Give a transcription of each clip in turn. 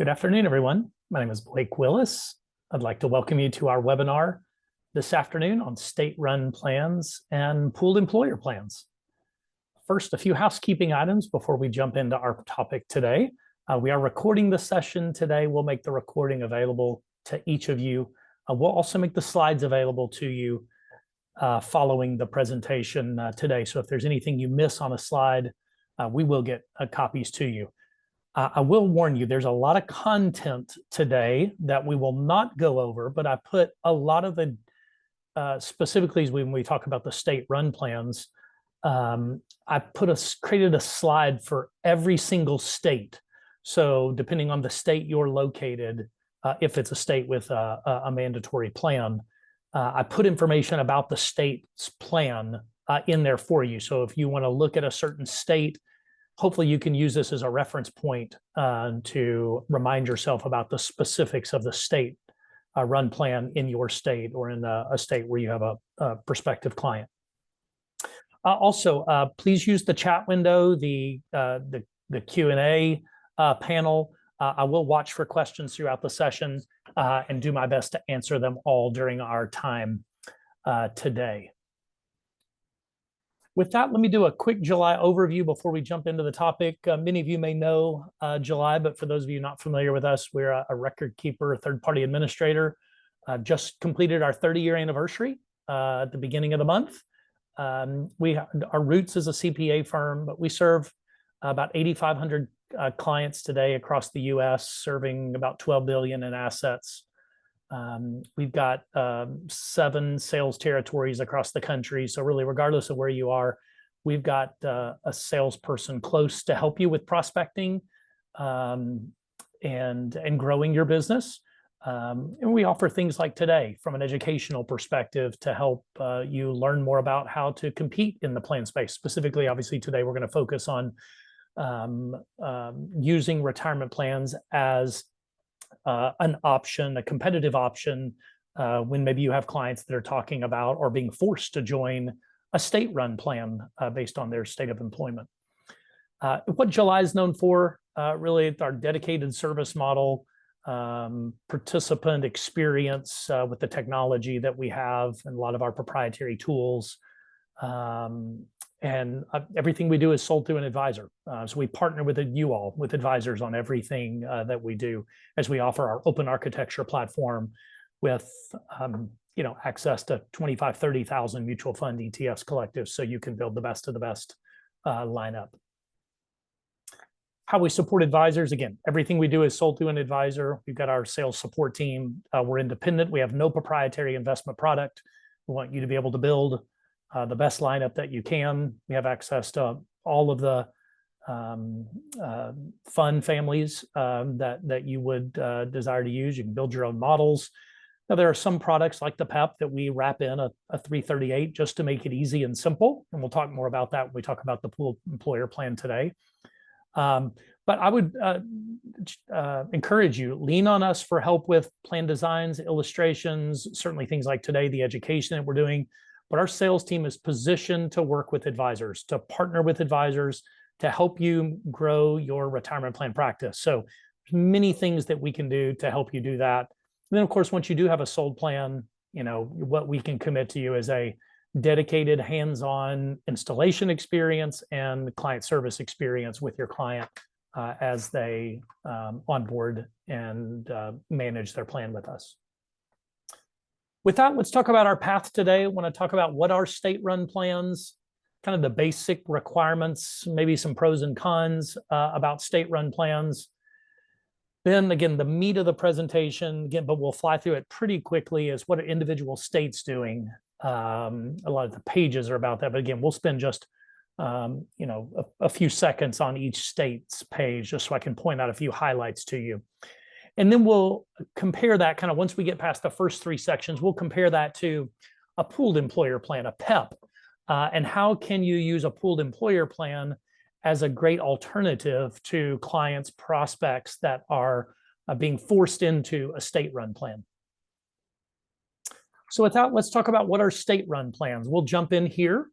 Good afternoon, everyone. My name is Blake Willis. I'd like to welcome you to our webinar this afternoon on state-run plans and pooled employer plans. First, a few housekeeping items before we jump into our topic today. We are recording the session today. We'll make the recording available to each of you. We'll also make the slides available to you following the presentation today. So if there's anything you miss on a slide, we will get copies to you. I will warn you, there's a lot of content today that we will not go over, but I put a lot of the, specifically when we talk about the state-run plans, I created a slide for every single state. So depending on the state you're located, if it's a state with a mandatory plan, I put information about the state's plan in there for you. So if you want to look at a certain state, hopefully you can use this as a reference point to remind yourself about the specifics of the state run plan in your state or in a state where you have a prospective client. Also, please use the chat window, the Q&A panel. I will watch for questions throughout the session and do my best to answer them all during our time today. With that, let me do a quick July overview before we jump into the topic. Many of you may know July, but for those of you not familiar with us, we're a record keeper, third-party administrator. Just completed our 30-year anniversary at the beginning of the month. Our roots is a CPA firm, but we serve about 8,500 clients today across the U.S., serving about $12 billion in assets. We've got 7 sales territories across the country. So really, regardless of where you are, we've got a salesperson close to help you with prospecting and growing your business. And we offer things like today from an educational perspective to help you learn more about how to compete in the plan space. Specifically, obviously, today we're going to focus on using retirement plans as an option, a competitive option, when maybe you have clients that are talking about or being forced to join a state-run plan based on their state of employment. What July is known for, really, our dedicated service model, participant experience with the technology that we have and a lot of our proprietary tools. And everything we do is sold through an advisor. So we partner with you all, with advisors on everything that we do as we offer our open architecture platform with access to 25, 30,000 mutual fund ETFs collectives so you can build the best of the best lineup. How we support advisors, again, everything we do is sold through an advisor. We've got our sales support team. We're independent. We have no proprietary investment product. We want you to be able to build the best lineup that you can. We have access to all of the fund families that you would desire to use. You can build your own models. Now, there are some products like the PEP that we wrap in a 338 just to make it easy and simple. And we'll talk more about that when we talk about the pooled employer plan today. But I would encourage you, lean on us for help with plan designs, illustrations, certainly things like today, the education that we're doing. But our sales team is positioned to work with advisors, to partner with advisors, to help you grow your retirement plan practice. So there's many things that we can do to help you do that. And then, of course, once you do have a sold plan, what we can commit to you is a dedicated hands-on installation experience and client service experience with your client as they onboard and manage their plan with us. With that, let's talk about our path today. I want to talk about what are state-run plans, kind of the basic requirements, maybe some pros and cons about state-run plans. Then again, the meat of the presentation, again, but we'll fly through it pretty quickly, is what are individual states doing? A lot of the pages are about that, but again, we'll spend just a few seconds on each state's page just so I can point out a few highlights to you. And then we'll compare that kind of once we get past the first 3 sections, we'll compare that to a pooled employer plan, a PEP, and how can you use a pooled employer plan as a great alternative to clients, prospects that are being forced into a state-run plan. So with that, let's talk about what are state-run plans. We'll jump in here.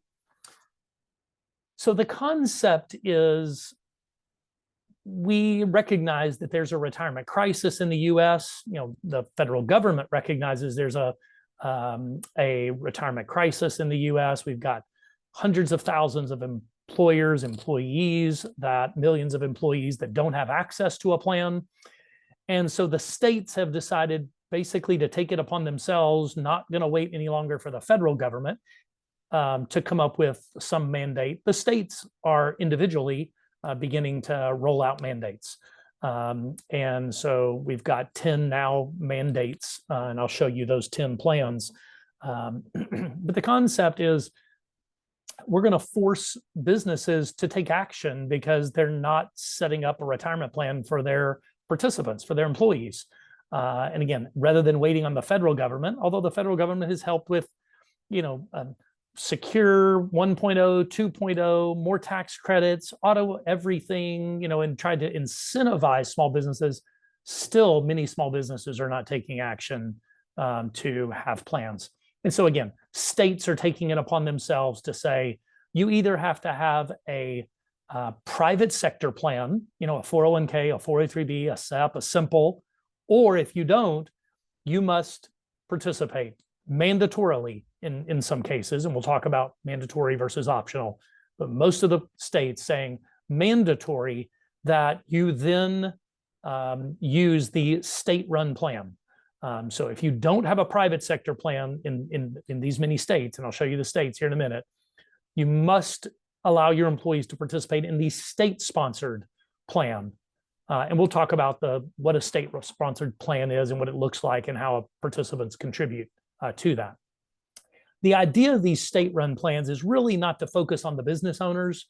So the concept is we recognize that there's a retirement crisis in the U.S. The federal government recognizes there's a retirement crisis in the U.S. We've got hundreds of thousands of employees, millions of employees that don't have access to a plan. And so the states have decided basically to take it upon themselves, not going to wait any longer for the federal government to come up with some mandate. The states are individually beginning to roll out mandates. And so we've got 10 now mandates, and I'll show you those 10 plans. But the concept is we're going to force businesses to take action because they're not setting up a retirement plan for their participants, for their employees. And again, rather than waiting on the federal government, although the federal government has helped with, Secure 1.0, 2.0, more tax credits, auto everything, and tried to incentivize small businesses, still many small businesses are not taking action to have plans. And so again, states are taking it upon themselves to say, you either have to have a private sector plan, a 401k, a 403b, a SEP, a simple, or if you don't, you must participate mandatorily in some cases, and we'll talk about mandatory versus optional, but most of the states saying mandatory that you then use the state-run plan. So if you don't have a private sector plan in these many states, and I'll show you the states here in a minute, you must allow your employees to participate in the state-sponsored plan. And we'll talk about what a state-sponsored plan is and what it looks like and how participants contribute to that. The idea of these state-run plans is really not to focus on the business owners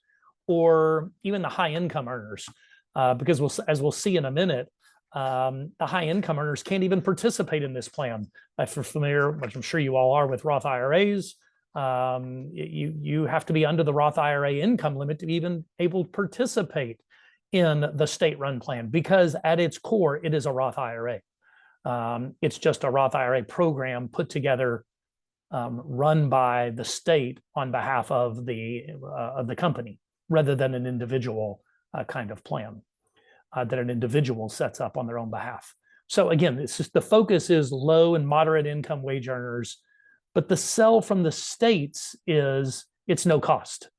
or even the high-income earners, because as we'll see in a minute, the high-income earners can't even participate in this plan. If you're familiar, which I'm sure you all are, with Roth IRAs, you have to be under the Roth IRA income limit to be even able to participate in the state-run plan, because at its core, it is a Roth IRA. It's just a Roth IRA program put together, run by the state on behalf of the company, rather than an individual kind of plan that an individual sets up on their own behalf. So again, it's just the focus is low and moderate income wage earners, but the sell from the states is it's no cost.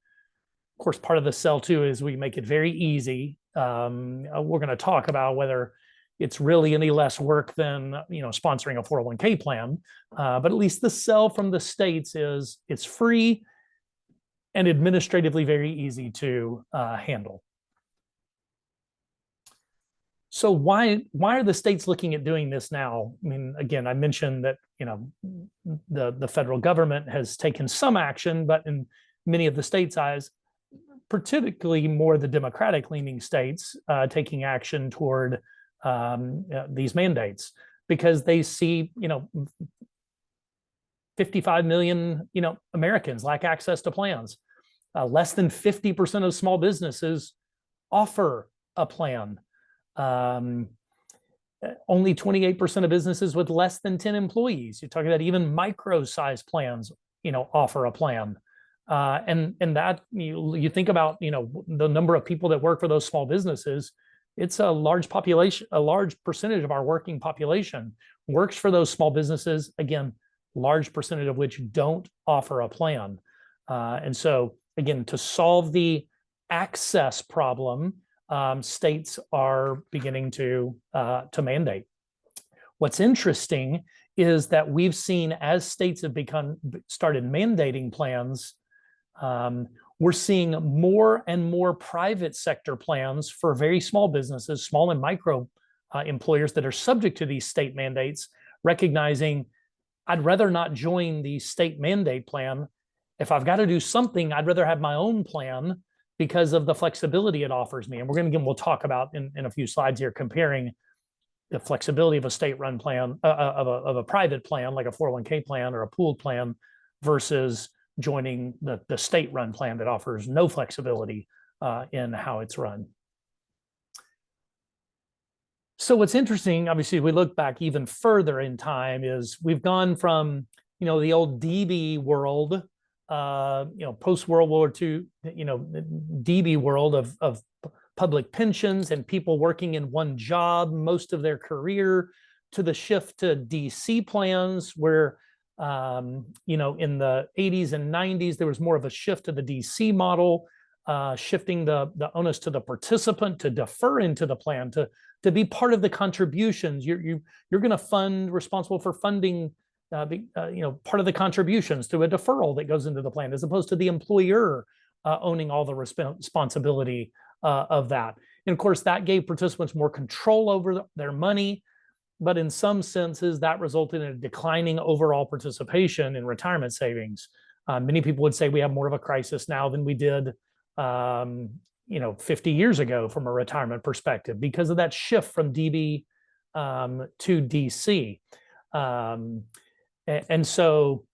Of course, part of the sell too is we make it very easy. We're going to talk about whether it's really any less work than sponsoring a 401k plan, but at least the sell from the states is it's free and administratively very easy to handle. So why are the states looking at doing this now? I mean, again, I mentioned that the federal government has taken some action, but in many of the states' eyes, particularly more the Democratic-leaning states, taking action toward these mandates, because they see 55 million Americans lack access to plans. Less than 50% of small businesses offer a plan. Only 28% of businesses with less than 10 employees. You're talking about even micro-sized plans, offer a plan. And that you think about, the number of people that work for those small businesses. It's a large population, a large percentage of our working population works for those small businesses. Again, large percentage of which don't offer a plan. And so again, to solve the access problem, states are beginning to mandate. What's interesting is that we've seen as states have started mandating plans, we're seeing more and more private sector plans for very small businesses, small and micro employers that are subject to these state mandates, recognizing I'd rather not join the state mandate plan. If I've got to do something, I'd rather have my own plan because of the flexibility it offers me. And we'll talk about in a few slides here, comparing the flexibility of a state-run plan, of a private plan, like a 401k plan or a pooled plan, versus joining the state-run plan that offers no flexibility in how it's run. So what's interesting, obviously, we look back even further in time, is we've gone from the old DB world, post World War II, DB world of public pensions and people working in one job most of their career, to the shift to DC plans where, you know, in the 80s and 90s, there was more of a shift to the DC model, shifting the onus to the participant to defer into the plan, to be part of the contributions. You're going to fund, responsible for funding, you know, part of the contributions through a deferral that goes into the plan, as opposed to the employer owning all the responsibility of that. And of course, that gave participants more control over their money, but in some senses, that resulted in a declining overall participation in retirement savings. Many people would say we have more of a crisis now than we did, you know, 50 years ago from a retirement perspective, because of that shift from DB to DC. And so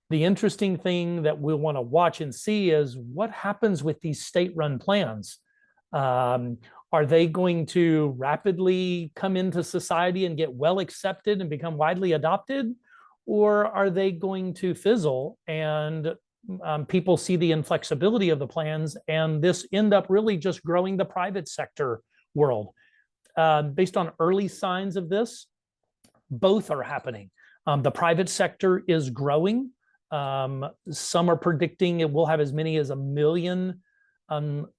the interesting thing that we'll want to watch and see is what happens with these state-run plans. Are they going to rapidly come into society and get well accepted and become widely adopted? Or are they going to fizzle and people see the inflexibility of the plans and this end up really just growing the private sector world? Based on early signs of this, both are happening. The private sector is growing. Some are predicting it will have as many as 1 million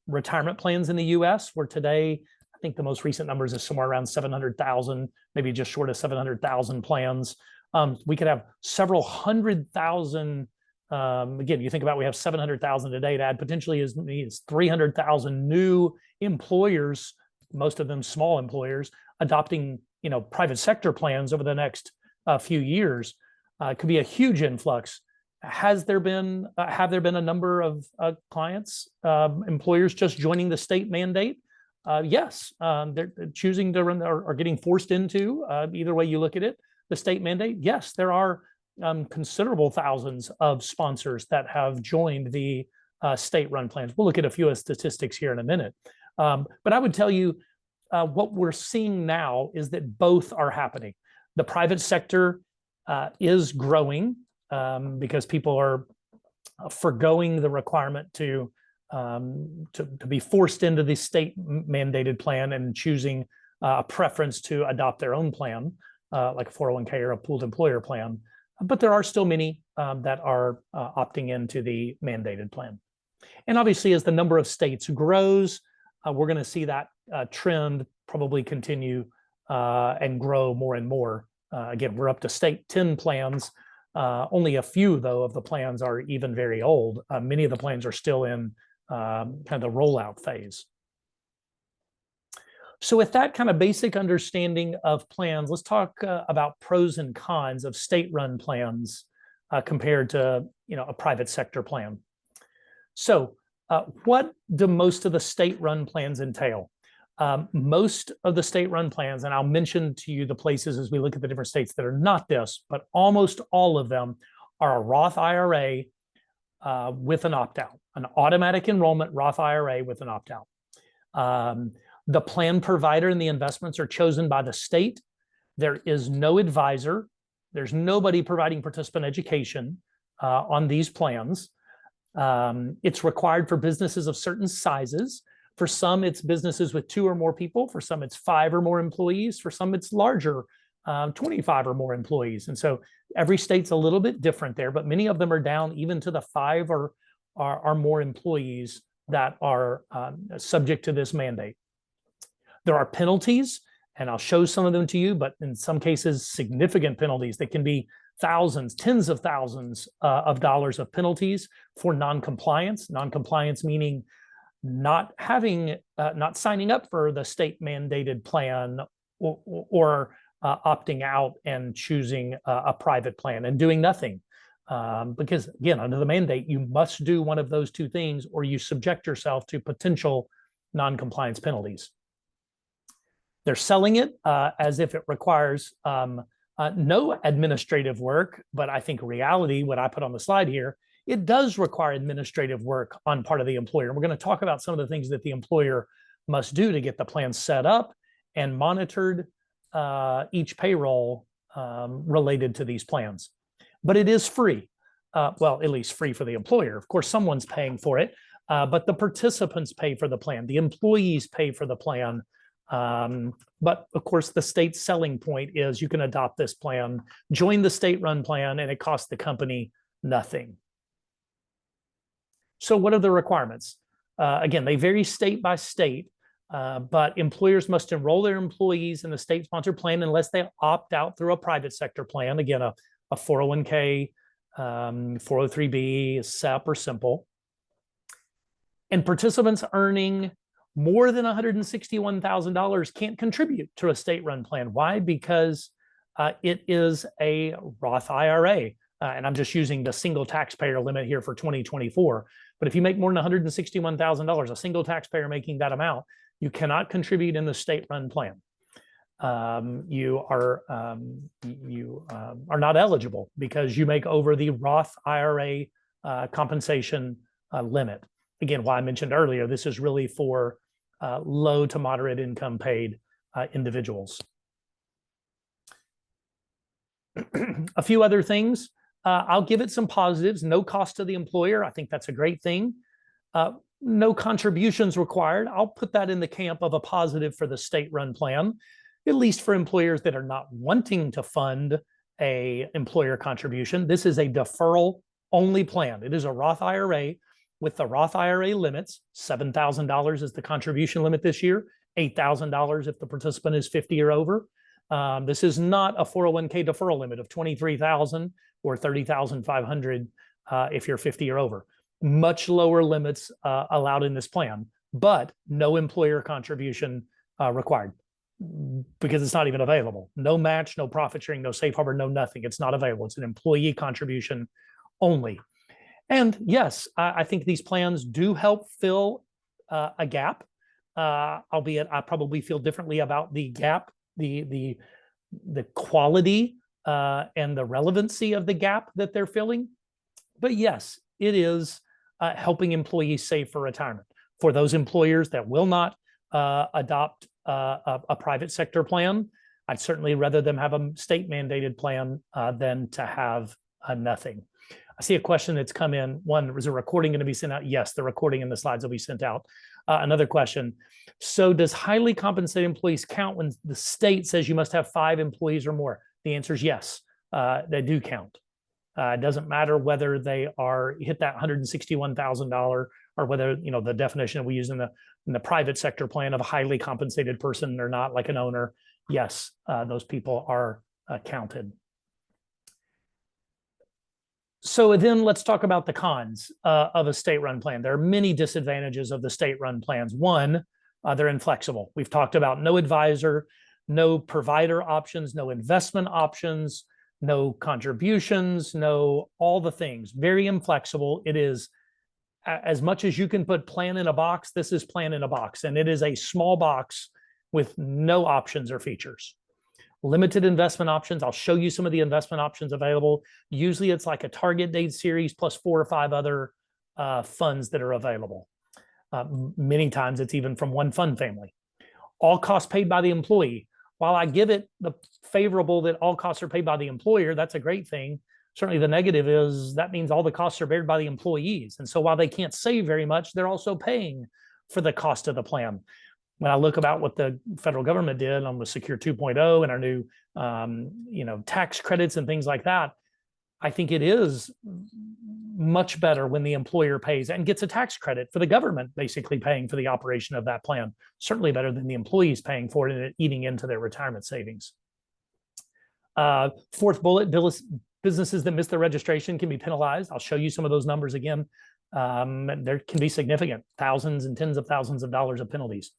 retirement plans in the US, where today, I think the most recent numbers is somewhere around 700,000, maybe just short of 700,000 plans. We could have several 100,000. Again, you think about, we have 700,000 today, to add potentially as many as 300,000 new employers, most of them small employers, adopting, you know, private sector plans over the next few years. Could be a huge influx. Have there been a number of clients, employers just joining the state mandate? Yes, they're choosing to run or getting forced into, either way you look at it, the state mandate. Yes, there are considerable thousands of sponsors that have joined the state-run plans. We'll look at a few statistics here in a minute. But I would tell you what we're seeing now is that both are happening. The private sector is growing because people are forgoing the requirement to be forced into the state-mandated plan and choosing a preference to adopt their own plan, like a 401k or a pooled employer plan. But there are still many that are opting into the mandated plan. And obviously, as the number of states grows, we're going to see that trend probably continue and grow more and more. Again, we're up to state 10 plans. Only a few, though, of the plans are even very old. Many of the plans are still in kind of the rollout phase. So with that kind of basic understanding of plans, let's talk about pros and cons of state-run plans compared to, you know, a private sector plan. So what do most of the state-run plans entail? Most of the state-run plans, and I'll mention to you the places as we look at the different states that are not this, but almost all of them are a Roth IRA with an opt-out, an automatic enrollment Roth IRA with an opt-out. The plan provider and the investments are chosen by the state. There is no advisor. There's nobody providing participant education on these plans. It's required for businesses of certain sizes. For some, it's businesses with 2 or more people. For some, it's 5 or more employees. For some, it's larger, 25 or more employees. And so every state's a little bit different there, but many of them are down even to the 5 or more employees that are subject to this mandate. There are penalties, and I'll show some of them to you, but in some cases, significant penalties that can be thousands, tens of thousands of dollars of penalties for non-compliance. Non-compliance meaning not signing up for the state mandated plan or opting out and choosing a private plan and doing nothing. Because again, under the mandate, you must do one of those 2 things or you subject yourself to potential non-compliance penalties. They're selling it as if it requires no administrative work, but I think reality, what I put on the slide here, it does require administrative work on part of the employer. And we're going to talk about some of the things that the employer must do to get the plan set up and monitored, each payroll related to these plans. But it is free. Well, at least free for the employer. Of course, someone's paying for it. but the participants pay for the plan. The employees pay for the plan. But of course, the state's selling point is you can adopt this plan, join the state-run plan, and it costs the company nothing. So what are the requirements? Again, they vary state by state, but employers must enroll their employees in the state-sponsored plan unless they opt out through a private sector plan. Again, a 401k, 403b, SEP, or simple. And participants earning more than $161,000 can't contribute to a state-run plan. Why? Because it is a Roth IRA. And I'm just using the single taxpayer limit here for 2024. But if you make more than $161,000, a single taxpayer making that amount, you cannot contribute in the state-run plan. You are not eligible because you make over the Roth IRA compensation limit. Again, why I mentioned earlier, this is really for low to moderate income paid individuals. A few other things. I'll give it some positives. No cost to the employer. I think that's a great thing. No contributions required. I'll put that in the camp of a positive for the state-run plan, at least for employers that are not wanting to fund a employer contribution. This is a deferral-only plan. It is a Roth IRA with the Roth IRA limits. $7,000 is the contribution limit this year, $8,000 if the participant is 50 or over. This is not a 401k deferral limit of $23,000 or $30,500 if you're 50 or over. Much lower limits allowed in this plan, but no employer contribution required because it's not even available. No match, no profit sharing, no safe harbor, no nothing. It's not available. It's an employee contribution only. And yes, I think these plans do help fill a gap, albeit I probably feel differently about the gap, the quality and the relevancy of the gap that they're filling. But yes, it is helping employees save for retirement. For those employers that will not adopt a private sector plan, I'd certainly rather them have a state mandated plan than to have nothing. I see a question that's come in. One, is a recording going to be sent out? Yes, the recording and the slides will be sent out. Another question. So does highly compensated employees count when the state says you must have 5 employees or more? The answer is yes, they do count. It doesn't matter whether they are hit that $161,000 or whether, you know, the definition we use in the private sector plan of a highly compensated person or not, like an owner. Yes, those people are counted. So then let's talk about the cons of a state-run plan. There are many disadvantages of the state-run plans. One, they're inflexible. We've talked about no advisor, no provider options, no investment options, no contributions, no all the things. Very inflexible. It is as much as you can put plan in a box, this is plan in a box. And it is a small box with no options or features. Limited investment options. I'll show you some of the investment options available. Usually it's like a target date series plus 4 or 5 other funds that are available. Many times it's even from one fund family. All costs paid by the employee. While I give it the favorable that all costs are paid by the employer, that's a great thing. Certainly the negative is that means all the costs are bared by the employees. And so while they can't save very much, they're also paying for the cost of the plan. When I look about what the federal government did on the Secure 2.0 and our new tax credits and things like that, I think it is much better when the employer pays and gets a tax credit for the government basically paying for the operation of that plan. Certainly better than the employees paying for it and eating into their retirement savings. Fourth bullet, businesses that miss their registration can be penalized. I'll show you some of those numbers again. There can be significant thousands and tens of thousands of dollars of penalties.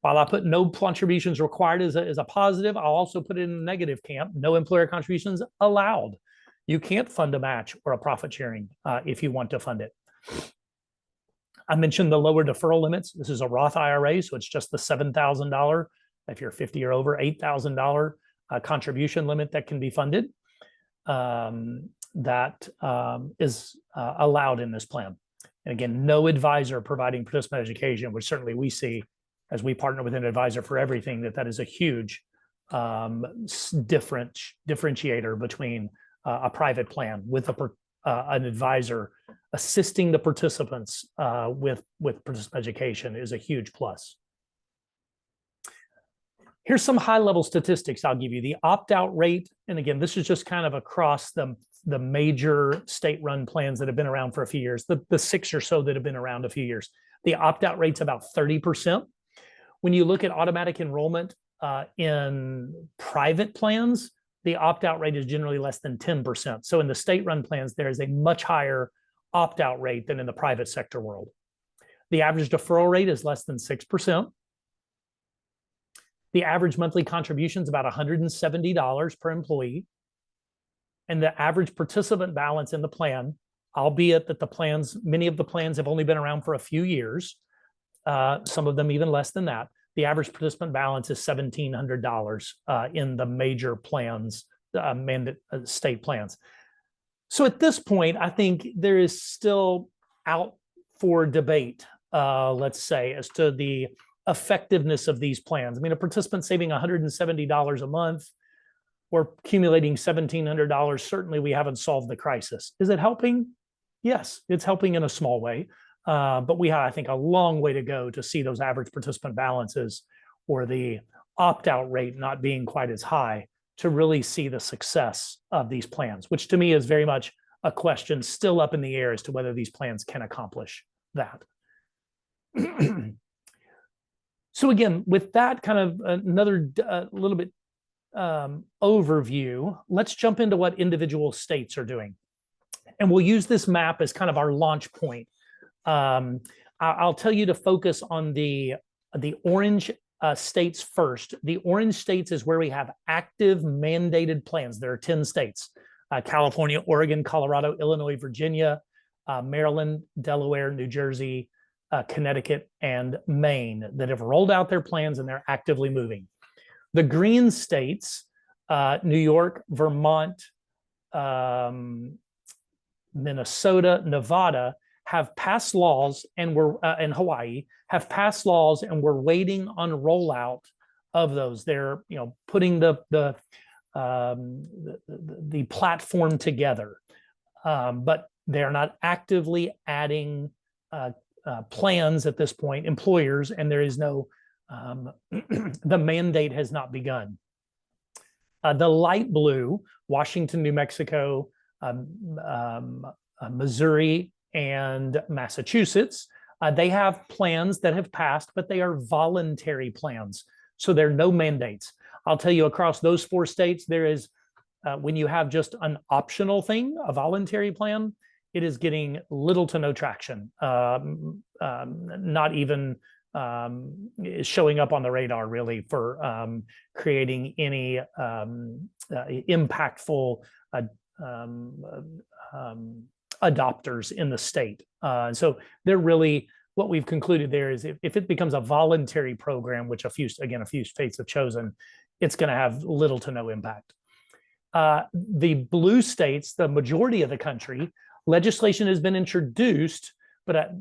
While I put no contributions required as a positive, I'll also put it in the negative camp. No employer contributions allowed. You can't fund a match or a profit sharing if you want to fund it. I mentioned the lower deferral limits. This is a Roth IRA, so it's just the $7,000. If you're 50 or over, $8,000 contribution limit that can be funded. That is allowed in this plan. And again, no advisor providing participant education, which certainly we see as we partner with an advisor for everything, that is a huge differentiator between a private plan with an advisor assisting the participants with participant education is a huge plus. Here's some high-level statistics I'll give you. The opt-out rate, and again, this is just kind of across the major state-run plans that have been around for a few years, the 6 or so that have been around a few years. The opt-out rate's about 30%. When you look at automatic enrollment in private plans, the opt-out rate is generally less than 10%. So in the state-run plans, there is a much higher opt-out rate than in the private sector world. The average deferral rate is less than 6%. The average monthly contribution is about $170 per employee. And the average participant balance in the plan, albeit that many of the plans have only been around for a few years, some of them even less than that, the average participant balance is $1,700 in the major plans, state plans. So at this point, I think there is still out for debate, let's say, as to the effectiveness of these plans. I mean, a participant saving $170 a month or accumulating $1,700, certainly we haven't solved the crisis. Is it helping? Yes, it's helping in a small way. But we have, I think, a long way to go to see those average participant balances or the opt-out rate not being quite as high to really see the success of these plans, which to me is very much a question still up in the air as to whether these plans can accomplish that. So again, with that kind of another little bit overview, let's jump into what individual states are doing. And we'll use this map as kind of our launch point. I'll tell you to focus on the orange states first. The orange states is where we have active mandated plans. There are 10 states, California, Oregon, Colorado, Illinois, Virginia, Maryland, Delaware, New Jersey, Connecticut, and Maine that have rolled out their plans and they're actively moving. The green states, New York, Vermont, Minnesota, Nevada, have passed laws, and in Hawaii have passed laws, and we're waiting on rollout of those. They're putting the platform together, but they're not actively adding plans at this point, employers, and there is no the mandate has not begun. The light blue, Washington, New Mexico, Missouri, and Massachusetts, they have plans that have passed, but they are voluntary plans. So there are no mandates. I'll tell you, across those 4 states, there is, when you have just an optional thing, a voluntary plan, it is getting little to no traction, not even showing up on the radar really for creating any impactful adopters in the state. So they're really, what we've concluded there is if it becomes a voluntary program, which a few states have chosen, it's going to have little to no impact. The blue states, the majority of the country, legislation has been introduced, but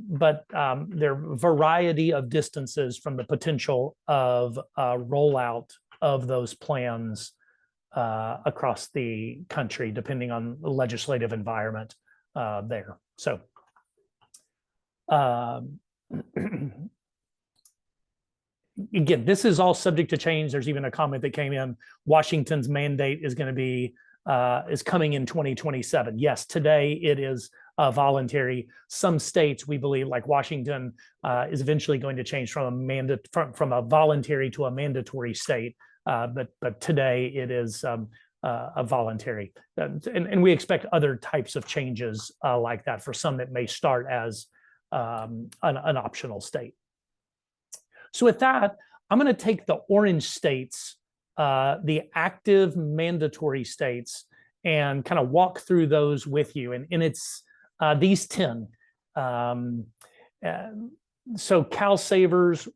there are a variety of distances from the potential of rollout of those plans across the country, depending on the legislative environment there. So again, this is all subject to change. There's even a comment that came in. Washington's mandate is going to be is coming in 2027. Yes, today it is voluntary. Some states, we believe, like Washington, is eventually going to change from a voluntary to a mandatory state. But today it is a voluntary, and we expect other types of changes like that for some that may start as an optional state. So with that, I'm going to take the orange states, the active mandatory states, and kind of walk through those with you. And it's these 10. So CalSavers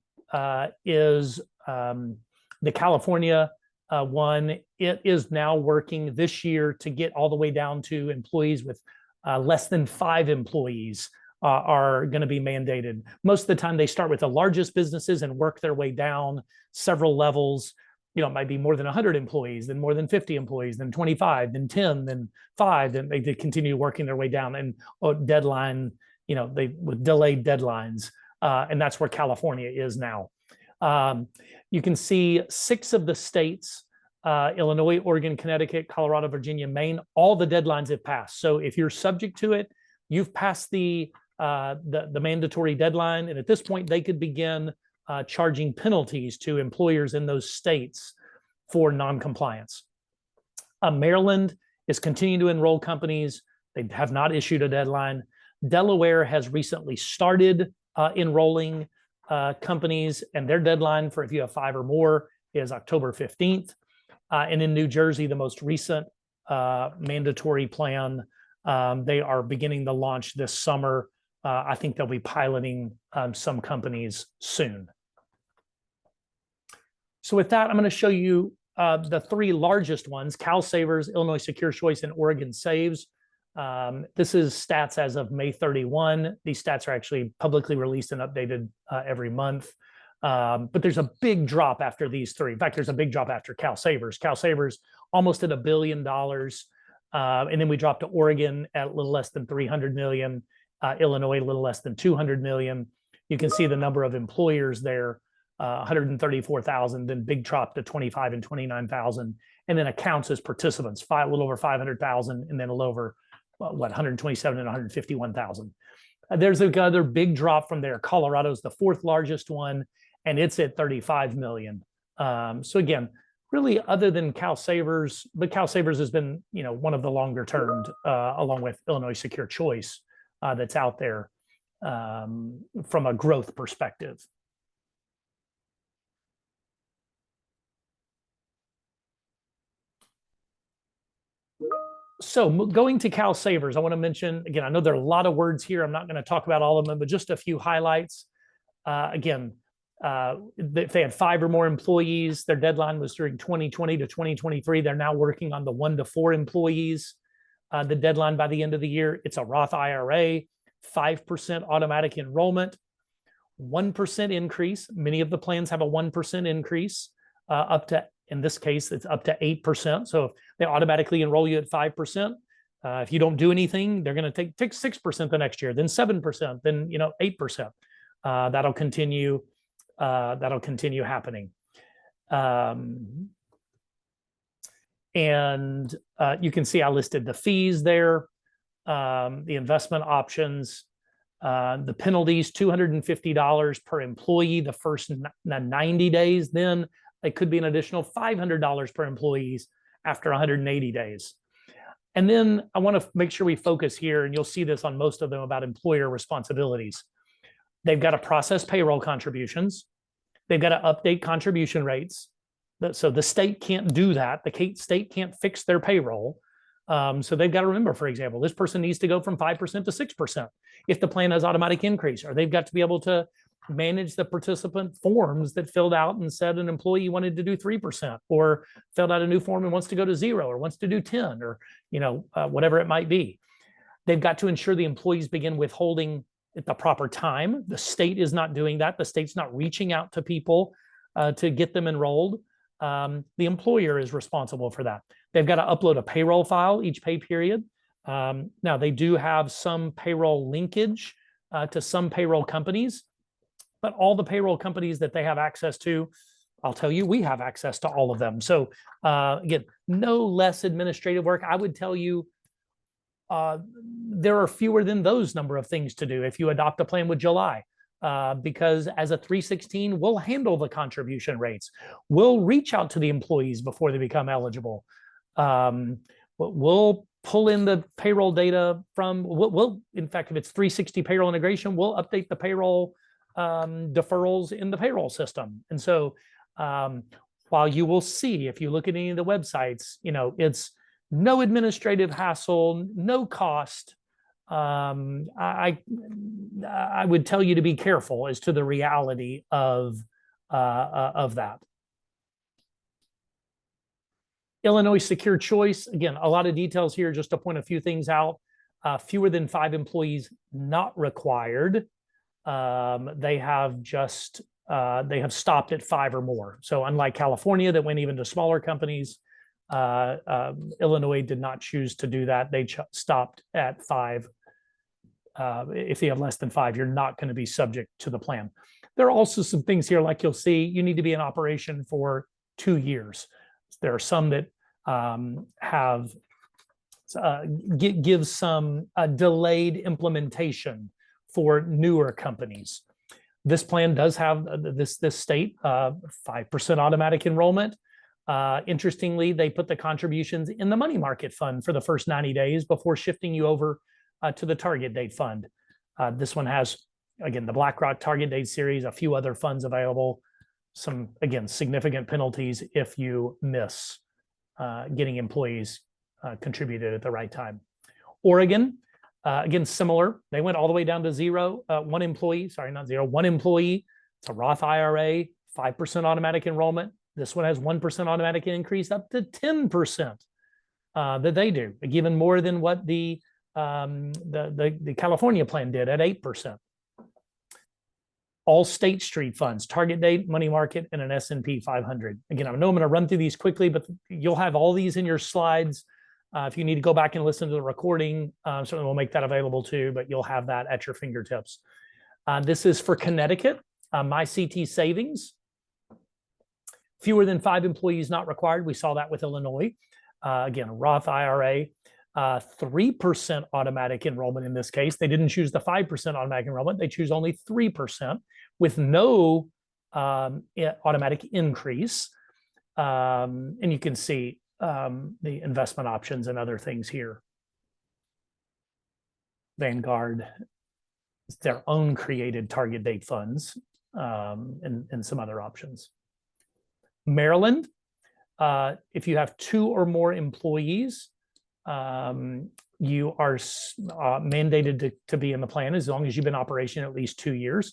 is the California one. It is now working this year to get all the way down to employees with less than 5 employees are going to be mandated. Most of the time they start with the largest businesses and work their way down several levels. it might be more than 100 employees, then more than 50 employees, then 25, then 10, then 5, then they continue working their way down. And deadline, they with delayed deadlines. And that's where California is now. You can see 6 of the states, Illinois, Oregon, Connecticut, Colorado, Virginia, Maine, all the deadlines have passed. So if you're subject to it, you've passed the mandatory deadline. And at this point, they could begin charging penalties to employers in those states for noncompliance. Maryland is continuing to enroll companies. They have not issued a deadline. Delaware has recently started enrolling companies, and their deadline for if you have 5 or more is October 15th. And in New Jersey, the most recent mandatory plan, they are beginning to launch this summer. I think they'll be piloting some companies soon. So with that, I'm going to show you the 3 largest ones: Cal Savers, Illinois Secure Choice, and Oregon Saves. This is stats as of May 31. These stats are actually publicly released and updated every month. But there's a big drop after these 3. In fact, there's a big drop after Cal Savers. Cal Savers almost at $1 billion. And then we dropped to Oregon at a little less than 300 million, Illinois a little less than 200 million. You can see the number of employers there, 134,000, then big drop to 25 and 29,000. And then accounts as participants, a little over 500,000, and then a little over 127 and 151,000. There's another big drop from there. Colorado's the 4th largest one, and it's at 35 million. So again, really, other than Cal Savers, but Cal Savers has been, one of the longer termed, along with Illinois Secure Choice, that's out there from a growth perspective. So going to Cal Savers, I want to mention, again, I know there are a lot of words here. I'm not going to talk about all of them, but just a few highlights. Again, if they had 5 or more employees, their deadline was during 2020 to 2023. They're now working on the 1 to 4 employees. The deadline by the end of the year. It's a Roth IRA, 5% automatic enrollment, 1% increase. Many of the plans have a 1% increase, up to, in this case, it's up to 8%. So if they automatically enroll you at 5%, if you don't do anything, they're going to take 6% the next year, then 7%, then 8%. That'll continue. That'll continue happening. And you can see I listed the fees there, the investment options, the penalties, $250 per employee the first 90 days. Then it could be an additional $500 per employee after 180 days. And then I want to make sure we focus here, and you'll see this on most of them, about employer responsibilities. They've got to process payroll contributions. They've got to update contribution rates. So the state can't do that. The state can't fix their payroll. So they've got to remember, for example, this person needs to go from 5% to 6% if the plan has automatic increase, or they've got to be able to manage the participant forms that filled out and said an employee wanted to do 3%, or filled out a new form and wants to go to 0, or wants to do 10, or whatever it might be. They've got to ensure the employees begin withholding at the proper time. The state is not doing that. The state's not reaching out to people to get them enrolled. The employer is responsible for that. They've got to upload a payroll file each pay period. Now, they do have some payroll linkage to some payroll companies, but all the payroll companies that they have access to, I'll tell you, we have access to all of them. So again, no less administrative work. I would tell you there are fewer than those number of things to do if you adopt a plan with July. Because as a 316, we'll handle the contribution rates. We'll reach out to the employees before they become eligible. We'll pull in the payroll data from, in fact, if it's 360 payroll integration, we'll update the payroll deferrals in the payroll system. And so while you will see, if you look at any of the websites, it's no administrative hassle, no cost. I would tell you to be careful as to the reality of that. Illinois Secure Choice, again, a lot of details here, just to point a few things out. Fewer than 5 employees not required. They have just they have stopped at 5 or more. So unlike California that went even to smaller companies, Illinois did not choose to do that. They stopped at 5. If you have less than 5, you're not going to be subject to the plan. There are also some things here, like you'll see, you need to be in operation for 2 years. There are some that have give some delayed implementation for newer companies. This plan does have this state 5% automatic enrollment. Interestingly, they put the contributions in the money market fund for the first 90 days before shifting you over to the target date fund. This one has, again, the BlackRock target date series, a few other funds available, some, again, significant penalties if you miss getting employees contributed at the right time. Oregon, again, similar. They went all the way down to 0, 1 employee, sorry, not 0, 1 employee. It's a Roth IRA, 5% automatic enrollment. This one has 1% automatic increase up to 10% that they do, given more than what the California plan did at 8%. All State Street funds, target date, money market, and an S&P 500. Again, I know I'm going to run through these quickly, but you'll have all these in your slides. If you need to go back and listen to the recording, certainly we'll make that available too, but you'll have that at your fingertips. This is for Connecticut, My CT Savings. Fewer than 5 employees not required. We saw that with Illinois. Again, a Roth IRA, 3% automatic enrollment in this case. They didn't choose the 5% automatic enrollment. They choose only 3% with no automatic increase. And you can see the investment options and other things here. Vanguard, their own created target date funds, and some other options. Maryland, if you have 2 or more employees, you are mandated to be in the plan as long as you've been in operation at least 2 years.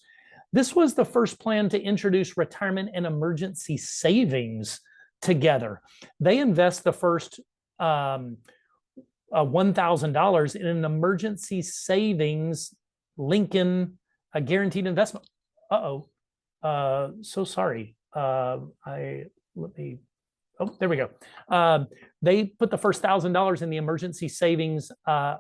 This was the first plan to introduce retirement and emergency savings together. They invest the first $1,000 in an emergency savings Lincoln guaranteed investment. So sorry. Oh, there we go. They put the first $1,000 in the emergency savings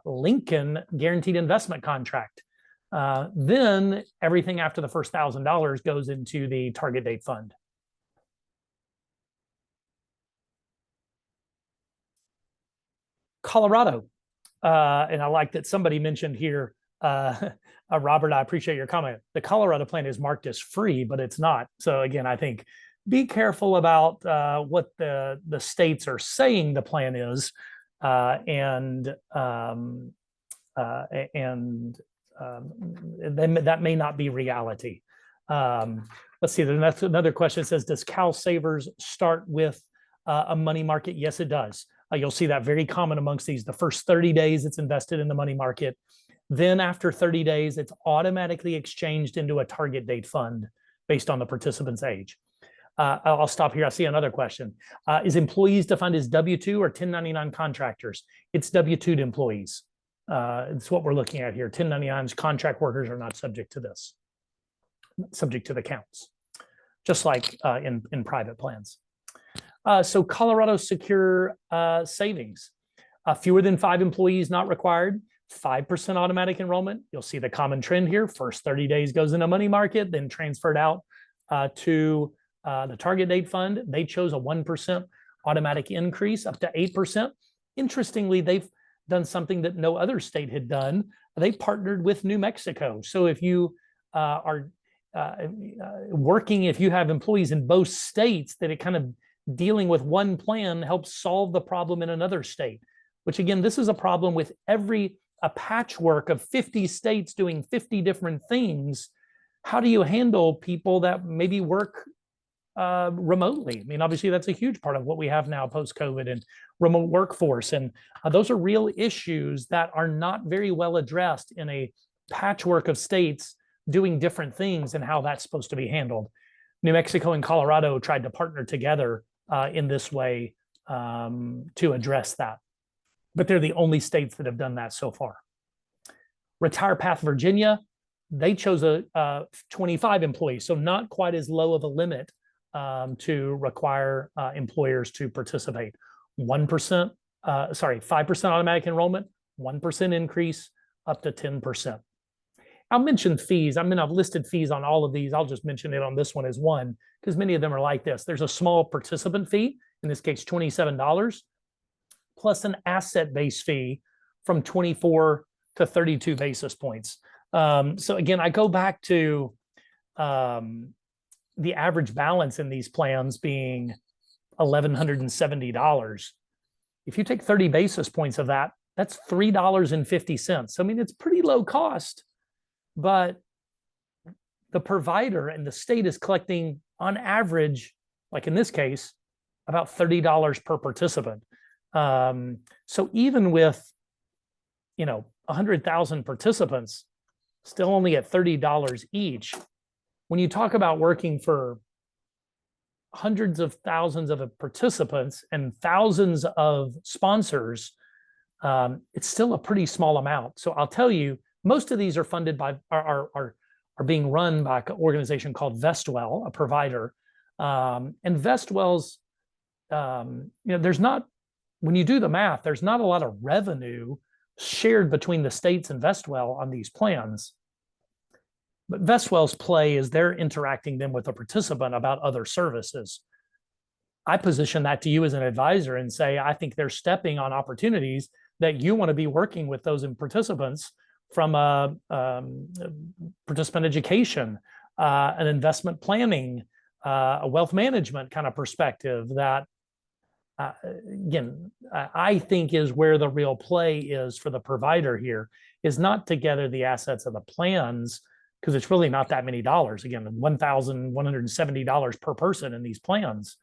Lincoln guaranteed investment contract. Then everything after the first $1,000 goes into the target date fund. Colorado, and I like that somebody mentioned here, Robert, I appreciate your comment. The Colorado plan is marked as free, but it's not. So again, I think be careful about what the states are saying the plan is, and that may not be reality. Let's see, that's another question. It says, does Cal Savers start with a money market? Yes, it does. You'll see that very common amongst these. The first 30 days, it's invested in the money market. Then after 30 days, it's automatically exchanged into a target date fund based on the participant's age. I'll stop here. I see another question. Is employees defined as W-2 or 1099 contractors? It's W-2 employees. It's what we're looking at here. 1099s, contract workers are not subject to this, subject to the counts, just like in private plans. So Colorado Secure Savings, fewer than 5 employees not required, 5% automatic enrollment. You'll see the common trend here. First 30 days goes in a money market, then transferred out to the target date fund. They chose a 1% automatic increase up to 8%. Interestingly, they've done something that no other state had done. They partnered with New Mexico. So if you are working, if you have employees in both states, that it kind of dealing with one plan helps solve the problem in another state, which again, this is a problem with a patchwork of 50 states doing 50 different things. How do you handle people that maybe work remotely? I mean, obviously that's a huge part of what we have now post-COVID and remote workforce. And those are real issues that are not very well addressed in a patchwork of states doing different things and how that's supposed to be handled. New Mexico and Colorado tried to partner together in this way to address that. But they're the only states that have done that so far. Retire Path Virginia, they chose a 25 employees, so not quite as low of a limit to require employers to participate. 1%, 5% automatic enrollment, 1% increase, up to 10%. I'll mention fees. I mean, I've listed fees on all of these. I'll just mention it on this one as one, because many of them are like this. There's a small participant fee, in this case, $27, plus an asset-based fee from 24 to 32 basis points. So again, I go back to the average balance in these plans being $1,170. If you take 30 basis points of that, that's $3.50. So, I mean, it's pretty low cost, but the provider and the state is collecting on average, like in this case, about $30 per participant. So even with, 100,000 participants, still only at $30 each. When you talk about working for hundreds of thousands of participants and thousands of sponsors, it's still a pretty small amount. So I'll tell you, most of these are funded by, are being run by an organization called Vestwell, a provider. And Vestwell's, there's not, when you do the math, there's not a lot of revenue shared between the states and Vestwell on these plans. But Vestwell's play is they're interacting then with a participant about other services. I position that to you as an advisor and say, I think they're stepping on opportunities that you want to be working with those participants from a participant education, an investment planning, a wealth management kind of perspective that, again, I think is where the real play is for the provider here, is not to gather the assets of the plans, because it's really not that many dollars. Again, $1,170 per person in these plans.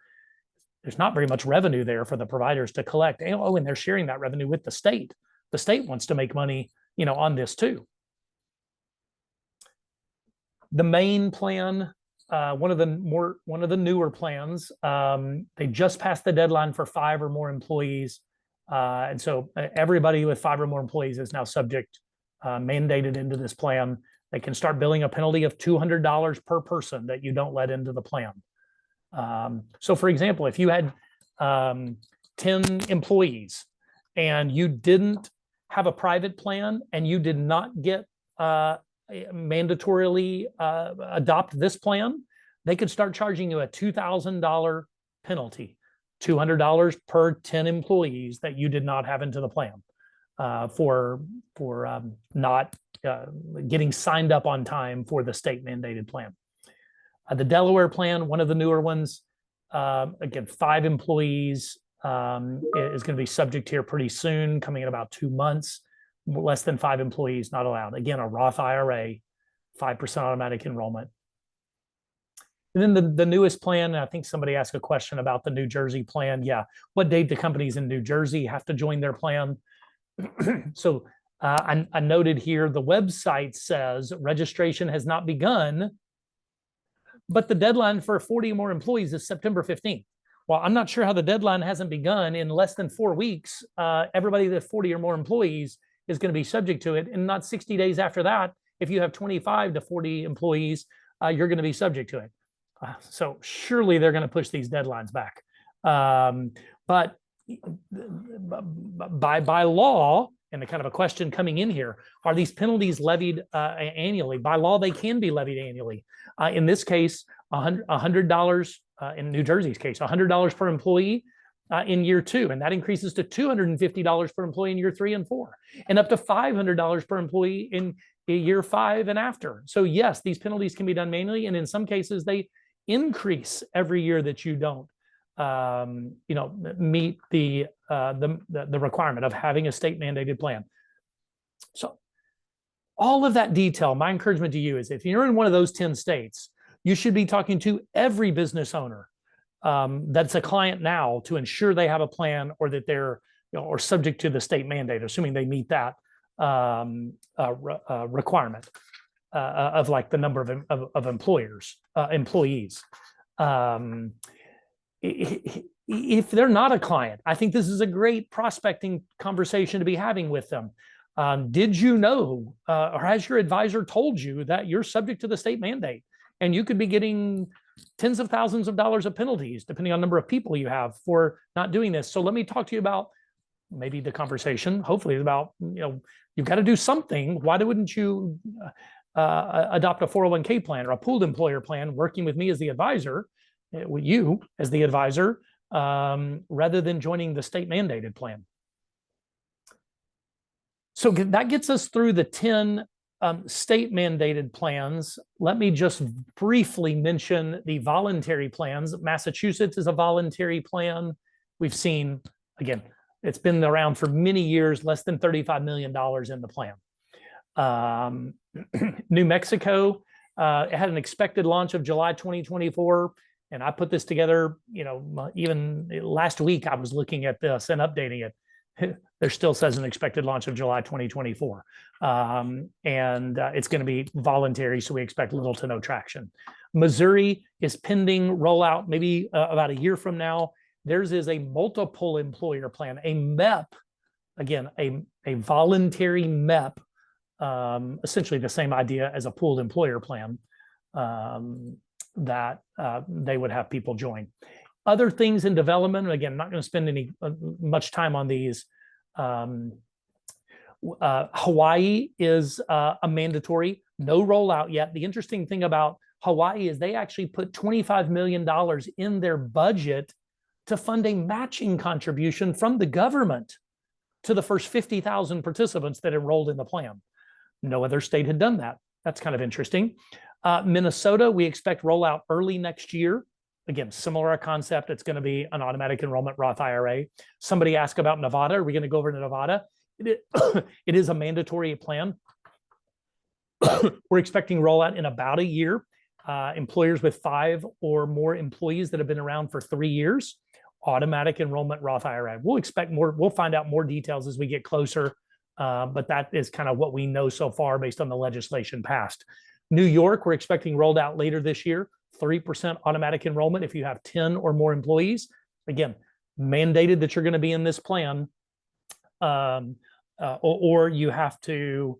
There's not very much revenue there for the providers to collect. Oh, and they're sharing that revenue with the state. The state wants to make money, on this too. The main plan, one of the newer plans, they just passed the deadline for 5 or more employees. And so everybody with 5 or more employees is now subject, mandated into this plan. They can start billing a penalty of $200 per person that you don't let into the plan. So for example, if you had 10 employees and you didn't have a private plan and you did not get mandatorily adopt this plan, they could start charging you a $2,000 penalty, $200 per 10 employees that you did not have into the plan for not getting signed up on time for the state mandated plan. The Delaware plan, one of the newer ones, again, 5 employees is going to be subject here pretty soon, coming in about 2 months. Less than 5 employees not allowed. Again, a Roth IRA, 5% automatic enrollment. And then the newest plan, and I think somebody asked a question about the New Jersey plan. Yeah, what date do companies in New Jersey have to join their plan? So I noted here, the website says registration has not begun, but the deadline for 40 more employees is September 15th. Well, I'm not sure how the deadline hasn't begun. In less than 4 weeks, everybody with 40 or more employees is going to be subject to it. And not 60 days after that, if you have 25 to 40 employees, you're going to be subject to it. So surely they're going to push these deadlines back. But by law, and the kind of a question coming in here, are these penalties levied annually? By law, they can be levied annually. In this case, $100, in New Jersey's case, $100 per employee in year 2, and that increases to $250 per employee in year 3 and 4, and up to $500 per employee in year 5 and after. So yes, these penalties can be done manually, and in some cases they increase every year that you don't meet the requirement of having a state mandated plan. So all of that detail, my encouragement to you is, if you're in one of those 10 states, you should be talking to every business owner that's a client now to ensure they have a plan, or that they're or subject to the state mandate, assuming they meet that requirement of like the number of employees. If they're not a client, I think this is a great prospecting conversation to be having with them. Did you know, or has your advisor told you that you're subject to the state mandate and you could be getting tens of thousands of dollars of penalties, depending on the number of people you have for not doing this? So let me talk to you about maybe the conversation, hopefully, about, you've got to do something. Why wouldn't you adopt a 401k plan or a pooled employer plan, working with me as the advisor, with you as the advisor, rather than joining the state mandated plan? So that gets us through the 10 state mandated plans. Let me just briefly mention the voluntary plans. Massachusetts is a voluntary plan. We've seen, again, it's been around for many years, less than $35 million in the plan. New Mexico, it had an expected launch of July 2024. And I put this together, even last week, I was looking at this and updating it. There still says an expected launch of July 2024. And it's going to be voluntary, so we expect little to no traction. Missouri is pending rollout, maybe about a year from now. Theirs is a multiple employer plan, a MEP, again, a voluntary MEP, essentially the same idea as a pooled employer plan, that they would have people join. Other things in development, again, I'm not going to spend much time on these. Hawaii is a mandatory, no rollout yet. The interesting thing about Hawaii is they actually put $25 million in their budget to fund a matching contribution from the government to the first 50,000 participants that enrolled in the plan. No other state had done that. That's kind of interesting. Minnesota, we expect rollout early next year. Again, similar concept. It's going to be an automatic enrollment Roth IRA. Somebody asked about Nevada. Are we going to go over to Nevada? It is a mandatory plan. We're expecting rollout in about a year. Employers with 5 or more employees that have been around for 3 years, automatic enrollment Roth IRA. We'll expect more. We'll find out more details as we get closer. But that is kind of what we know so far based on the legislation passed. New York, we're expecting rolled out later this year. 3% automatic enrollment if you have 10 or more employees. Again, mandated that you're going to be in this plan, or you have to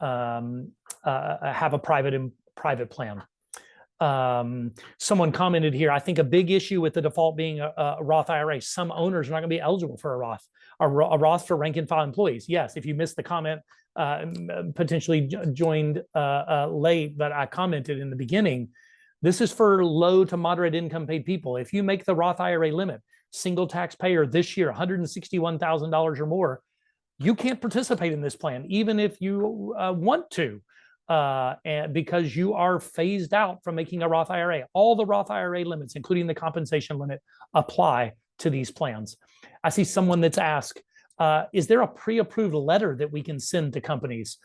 have a private plan. Someone commented here, I think a big issue with the default being a Roth IRA, some owners are not going to be eligible for a Roth for rank and file employees. Yes, if you missed the comment, potentially joined late, but I commented in the beginning, this is for low to moderate income paid people. If you make the Roth IRA limit, single taxpayer this year, $161,000 or more, you can't participate in this plan, even if you want to, and because you are phased out from making a Roth IRA. All the Roth IRA limits, including the compensation limit, apply to these plans. I see someone that's asked, is there a pre-approved letter that we can send to companies?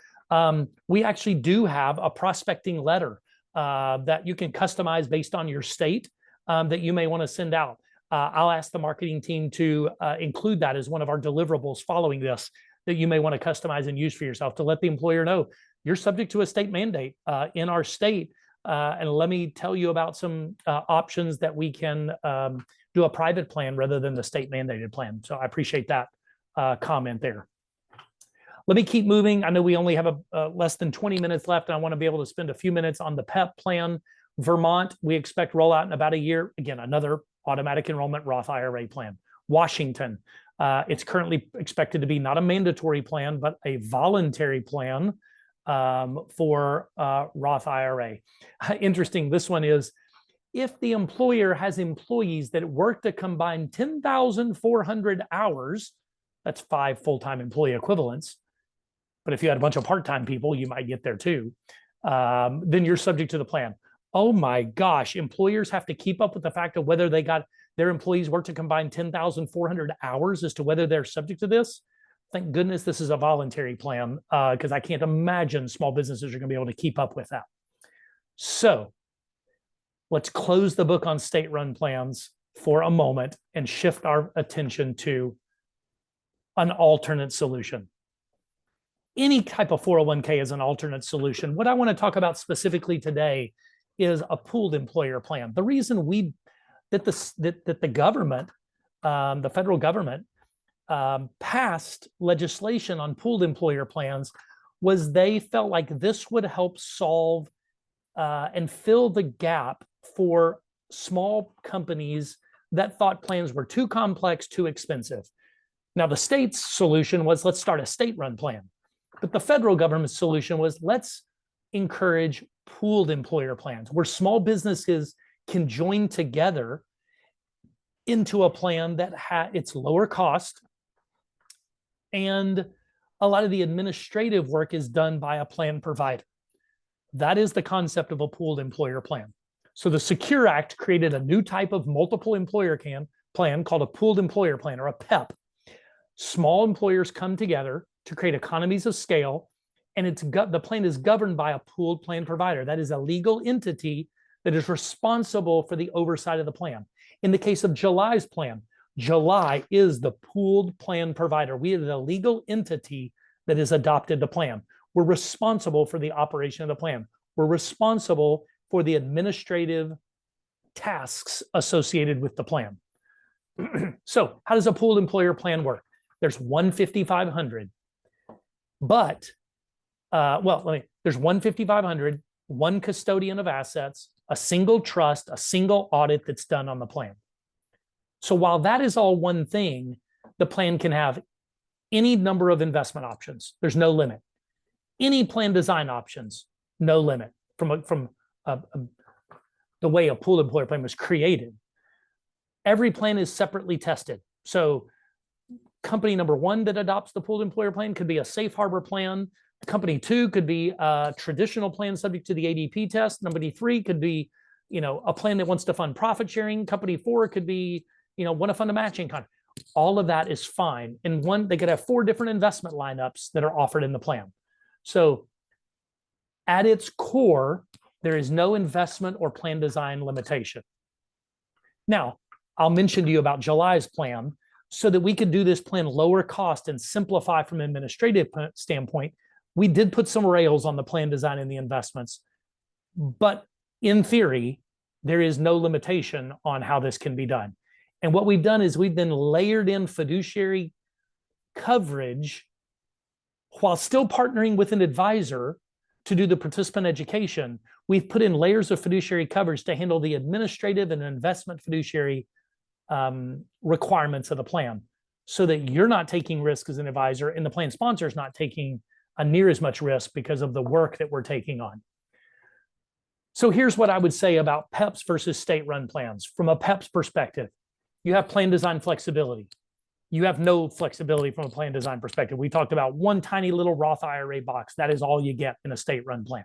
We actually do have a prospecting letter that you can customize based on your state that you may want to send out. I'll ask the marketing team to include that as one of our deliverables following this, that you may want to customize and use for yourself to let the employer know you're subject to a state mandate in our state. And let me tell you about some options that we can do a private plan rather than the state mandated plan. So I appreciate that comment there. Let me keep moving. I know we only have less than 20 minutes left, and I want to be able to spend a few minutes on the PEP plan. Vermont, we expect rollout in about a year. Again, another automatic enrollment Roth IRA plan. Washington, it's currently expected to be not a mandatory plan, but a voluntary plan for Roth IRA. Interesting, this one is, if the employer has employees that work to combine 10,400 hours, that's 5 full-time employee equivalents. But if you had a bunch of part-time people, you might get there too. Then you're subject to the plan. Oh my gosh, employers have to keep up with the fact of whether they got their employees work to combine 10,400 hours as to whether they're subject to this. Thank goodness this is a voluntary plan, because I can't imagine small businesses are going to be able to keep up with that. So let's close the book on state-run plans for a moment and shift our attention to an alternate solution. Any type of 401k is an alternate solution. What I want to talk about specifically today is a pooled employer plan. The reason that the government, the federal government, passed legislation on pooled employer plans was they felt like this would help solve and fill the gap for small companies that thought plans were too complex, too expensive. Now, the state's solution was let's start a state-run plan. But the federal government's solution was let's encourage pooled employer plans where small businesses can join together into a plan that it's lower cost, and a lot of the administrative work is done by a plan provider. That is the concept of a pooled employer plan. So the Secure Act created a new type of multiple employer plan called a pooled employer plan, or a PEP. Small employers come together to create economies of scale, and the plan is governed by a pooled plan provider. That is a legal entity that is responsible for the oversight of the plan. In the case of July's plan, July is the pooled plan provider. We are the legal entity that has adopted the plan. We're responsible for the operation of the plan. We're responsible for the administrative tasks associated with the plan. So how does a pooled employer plan work? There's one 5,500, but, there's one 5,500, one custodian of assets, a single trust, a single audit that's done on the plan. So while that is all one thing, the plan can have any number of investment options. There's no limit. Any plan design options, no limit from the way a pooled employer plan was created. Every plan is separately tested. So company number one that adopts the pooled employer plan could be a safe harbor plan. Company two could be a traditional plan subject to the ADP test. Company three could be, a plan that wants to fund profit sharing. Company four could be, want to fund a matching contract. All of that is fine. And they could have 4 different investment lineups that are offered in the plan. So at its core, there is no investment or plan design limitation. Now, I'll mention to you about July's plan so that we could do this plan lower cost and simplify from an administrative standpoint. We did put some rails on the plan design and the investments, but in theory, there is no limitation on how this can be done. And what we've done is we've then layered in fiduciary coverage while still partnering with an advisor to do the participant education. We've put in layers of fiduciary coverage to handle the administrative and investment fiduciary requirements of the plan, so that you're not taking risk as an advisor and the plan sponsor is not taking near as much risk because of the work that we're taking on. So here's what I would say about PEPs versus state-run plans. From a PEPs perspective, you have plan design flexibility. You have no flexibility from a plan design perspective. We talked about one tiny little Roth IRA box. That is all you get in a state-run plan.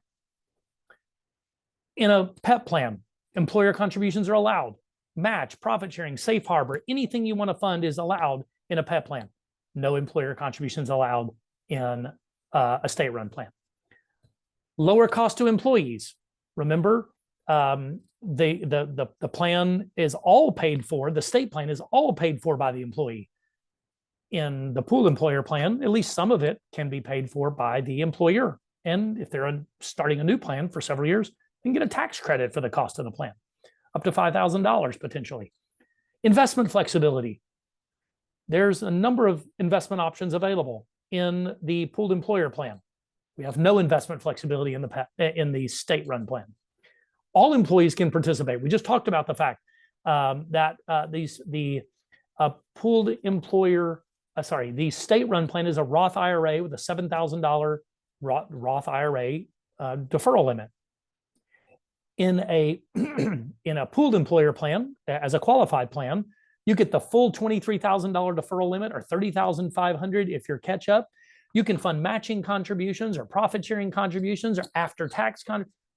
In a PEP plan, employer contributions are allowed. Match, profit sharing, safe harbor, anything you want to fund is allowed in a PEP plan. No employer contributions allowed in a state-run plan. Lower cost to employees. Remember, the plan is all paid for. The state plan is all paid for by the employee. In the pooled employer plan, at least some of it can be paid for by the employer. And if they're starting a new plan for several years, they can get a tax credit for the cost of the plan, up to $5,000 potentially. Investment flexibility. There's a number of investment options available in the pooled employer plan. We have no investment flexibility in the state-run plan. All employees can participate. We just talked about the fact that the state-run plan is a Roth IRA with a $7,000 Roth IRA deferral limit. In a pooled employer plan, as a qualified plan, you get the full $23,000 deferral limit, or $30,500 if you're catch up. You can fund matching contributions or profit sharing contributions or after tax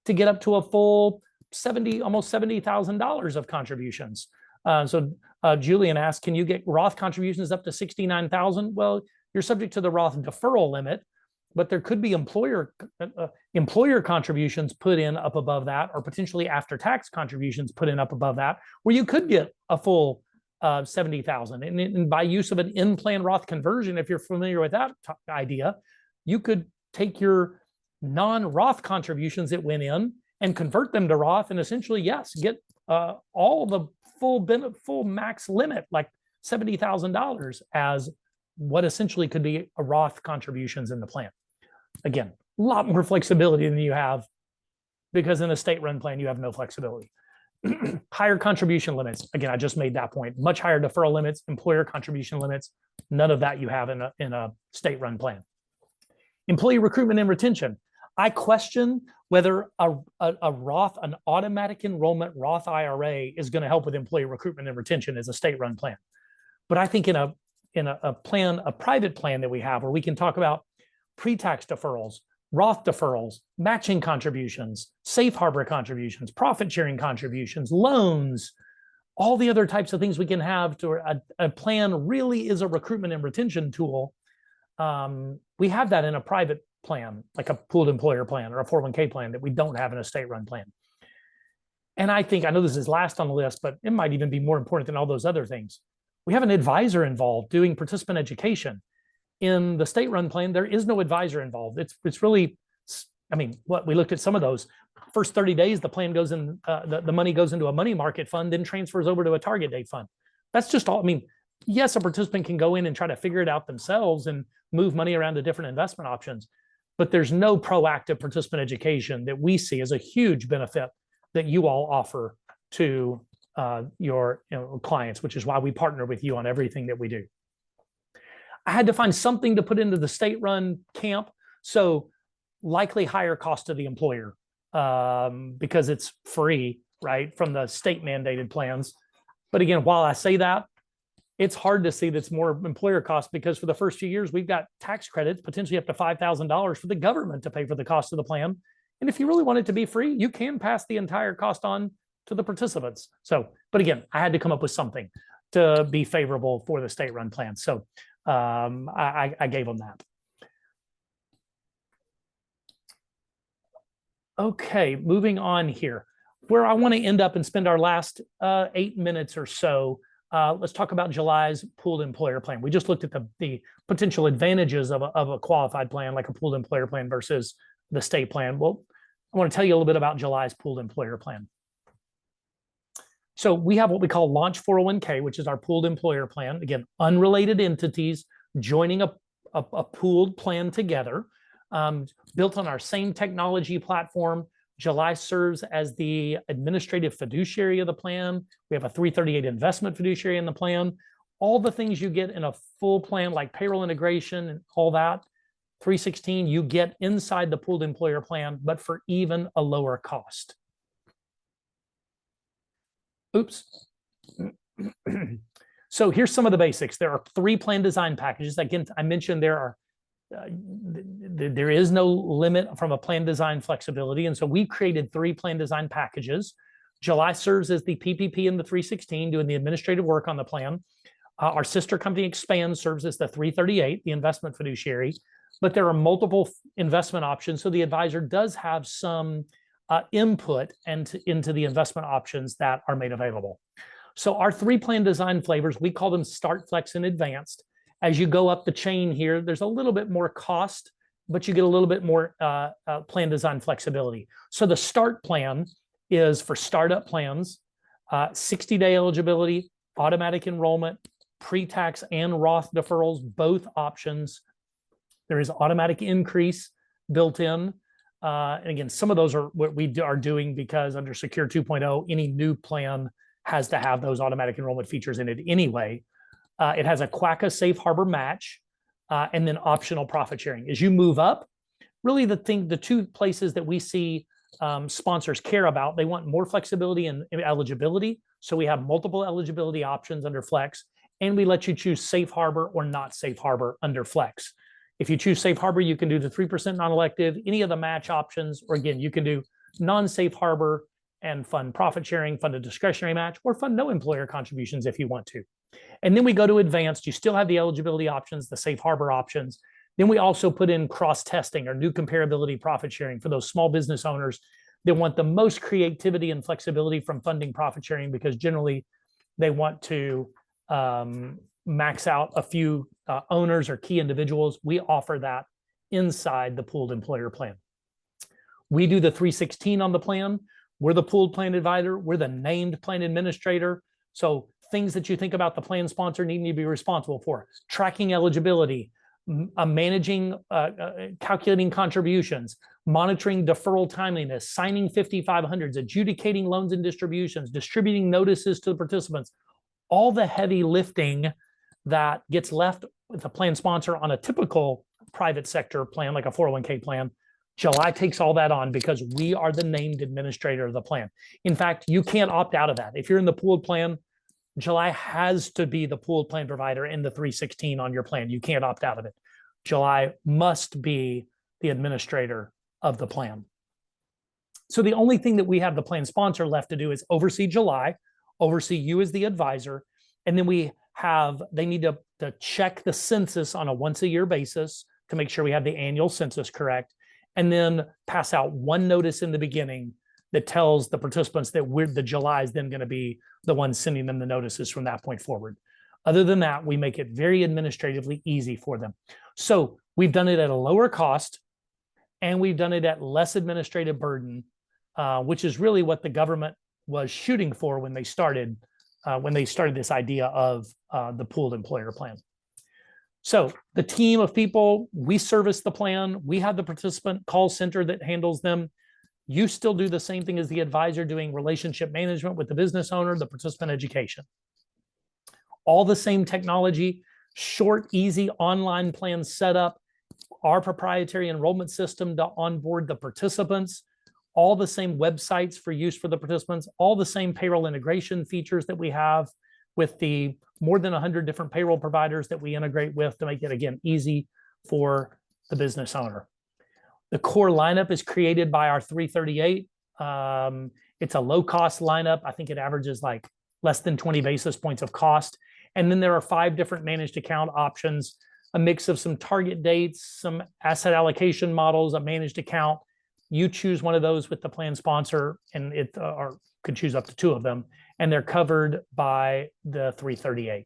to get up to a full almost $70,000 of contributions. So Julian asked, can you get Roth contributions up to $69,000? Well, you're subject to the Roth deferral limit, but there could be employer contributions put in up above that, or potentially after tax contributions put in up above that, where you could get a full $70,000. And by use of an in-plan Roth conversion, if you're familiar with that idea, you could take your non-Roth contributions that went in and convert them to Roth, and essentially, yes, get all the full max limit, like $70,000 as what essentially could be a Roth contributions in the plan. Again, a lot more flexibility than you have, because in a state-run plan, you have no flexibility. Higher contribution limits. Again, I just made that point. Much higher deferral limits, employer contribution limits. None of that you have in a state-run plan. Employee recruitment and retention. I question whether a Roth, an automatic enrollment Roth IRA, is going to help with employee recruitment and retention as a state-run plan. But I think in a plan, a private plan that we have, where we can talk about pre-tax deferrals, Roth deferrals, matching contributions, safe harbor contributions, profit sharing contributions, loans, all the other types of things we can have to a plan really is a recruitment and retention tool. We have that in a private plan, like a pooled employer plan or a 401k plan, that we don't have in a state-run plan. And I think, I know this is last on the list, but it might even be more important than all those other things. We have an advisor involved doing participant education. In the state-run plan, there is no advisor involved. It's really, I mean, what we looked at some of those. First 30 days, the plan goes in, the money goes into a money market fund, then transfers over to a target date fund. That's just all. I mean, yes, a participant can go in and try to figure it out themselves and move money around to different investment options, but there's no proactive participant education that we see as a huge benefit that you all offer to your clients, which is why we partner with you on everything that we do. I had to find something to put into the state-run camp. So likely higher cost to the employer because it's free, right, from the state mandated plans. But again, while I say that, it's hard to see that's more employer cost, because for the first few years, we've got tax credits, potentially up to $5,000 for the government to pay for the cost of the plan. And if you really want it to be free, you can pass the entire cost on to the participants. So, but again, I had to come up with something to be favorable for the state-run plan. So I gave them that. Okay, moving on here. Where I want to end up and spend our last 8 minutes or so, let's talk about July's pooled employer plan. We just looked at the potential advantages of a qualified plan, like a pooled employer plan versus the state plan. Well, I want to tell you a little bit about July's pooled employer plan. So we have what we call Launch 401k, which is our pooled employer plan. Again, unrelated entities joining a pooled plan together, built on our same technology platform. July serves as the administrative fiduciary of the plan. We have a 338 investment fiduciary in the plan. All the things you get in a full plan, like payroll integration and all that, 316, you get inside the pooled employer plan, but for even a lower cost. Oops. So here's some of the basics. There are 3 plan design packages. Again, I mentioned there is no limit from a plan design flexibility. And so we created 3 plan design packages. July serves as the PPP and the 316, doing the administrative work on the plan. Our sister company Expand serves as the 338, the investment fiduciary. But there are multiple investment options. So the advisor does have some input into the investment options that are made available. So our 3 plan design flavors, we call them Start, Flex, and Advanced. As you go up the chain here, there's a little bit more cost, but you get a little bit more plan design flexibility. So the Start plan is for startup plans, 60-day eligibility, automatic enrollment, pre-tax and Roth deferrals, both options. There is automatic increase built in. And again, some of those are what we are doing because under Secure 2.0, any new plan has to have those automatic enrollment features in it anyway. It has a QACA safe harbor match and then optional profit sharing. As you move up, really the 2 places that we see sponsors care about, they want more flexibility and eligibility. So we have multiple eligibility options under Flex, and we let you choose safe harbor or not safe harbor under Flex. If you choose safe harbor, you can do the 3% non-elective, any of the match options, or again, you can do non-safe harbor and fund profit sharing, fund a discretionary match, or fund no employer contributions if you want to. And then we go to advanced. You still have the eligibility options, the safe harbor options. Then we also put in cross-testing or new comparability profit sharing for those small business owners that want the most creativity and flexibility from funding profit sharing, because generally they want to max out a few owners or key individuals. We offer that inside the pooled employer plan. We do the 316 on the plan. We're the pooled plan advisor. We're the named plan administrator. So things that you think about the plan sponsor needing to be responsible for: tracking eligibility, managing, calculating contributions, monitoring deferral timeliness, signing 5500s, adjudicating loans and distributions, distributing notices to the participants. All the heavy lifting that gets left with a plan sponsor on a typical private sector plan, like a 401k plan, July takes all that on because we are the named administrator of the plan. In fact, you can't opt out of that. If you're in the pooled plan, July has to be the pooled plan provider in the 316 on your plan. You can't opt out of it. July must be the administrator of the plan. So the only thing that we have the plan sponsor left to do is oversee July, oversee you as the advisor, and then they need to check the census on a once-a-year basis to make sure we have the annual census correct, and then pass out one notice in the beginning that tells the participants that the July is then going to be the one sending them the notices from that point forward. Other than that, we make it very administratively easy for them. So we've done it at a lower cost, and we've done it at less administrative burden, which is really what the government was shooting for when they started this idea of the pooled employer plan. So the team of people, we service the plan. We have the participant call center that handles them. You still do the same thing as the advisor, doing relationship management with the business owner, the participant education. All the same technology, short, easy online plan setup, our proprietary enrollment system to onboard the participants, all the same websites for use for the participants, all the same payroll integration features that we have with the more than 100 different payroll providers that we integrate with to make it, again, easy for the business owner. The core lineup is created by our 338. It's a low-cost lineup. I think it averages like less than 20 basis points of cost. And then there are 5 different managed account options, a mix of some target dates, some asset allocation models, a managed account. You choose one of those with the plan sponsor, and or could choose up to 2 of them, and they're covered by the 338.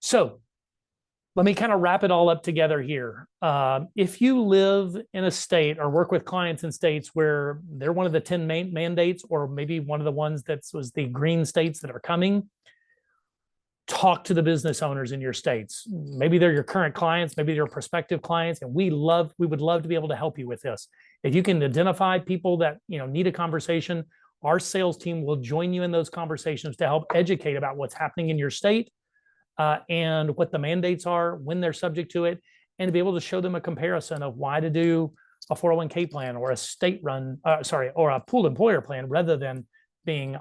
So let me kind of wrap it all up together here. If you live in a state or work with clients in states where they're one of the 10 mandates, or maybe one of the ones that was the green states that are coming, talk to the business owners in your states. Maybe they're your current clients, maybe they're prospective clients, and we would love to be able to help you with this. If you can identify people that need a conversation, our sales team will join you in those conversations to help educate about what's happening in your state and what the mandates are, when they're subject to it, and to be able to show them a comparison of why to do a 401k plan or a state-run, or a pooled employer plan, rather than being